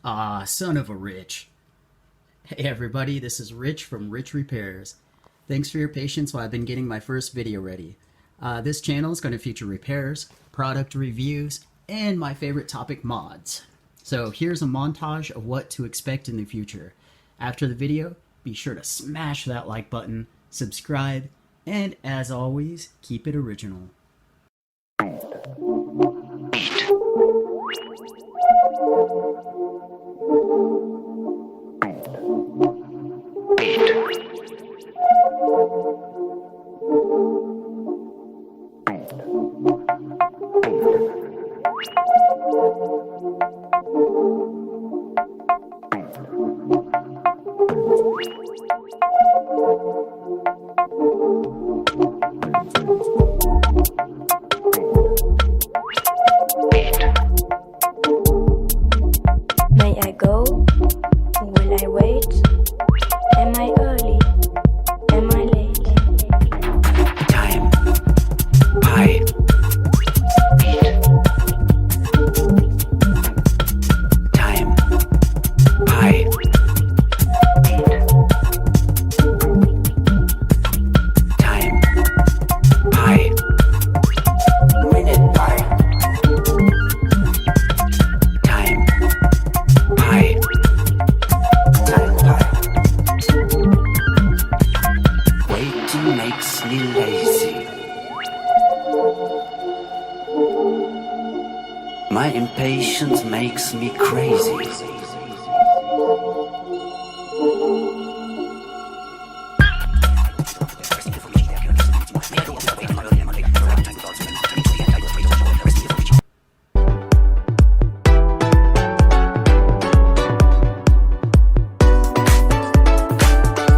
Ah, son of a Rich. Hey everybody, this is Rich from Rich Repairs. Thanks for your patience while I've been getting my first video ready. This channel is going to feature repairs, product reviews, and my favorite topic, mods. So here's a montage of what to expect in the future. After the video, be sure to smash that like button, subscribe, and as always, keep it original. May I go? Will I wait? Am I early? Am I late? Time. Pi. Time. Pi. Time. Pi. Minute pi. Time. Pi. Time pi. Waiting makes me lazy. My impatience makes me crazy.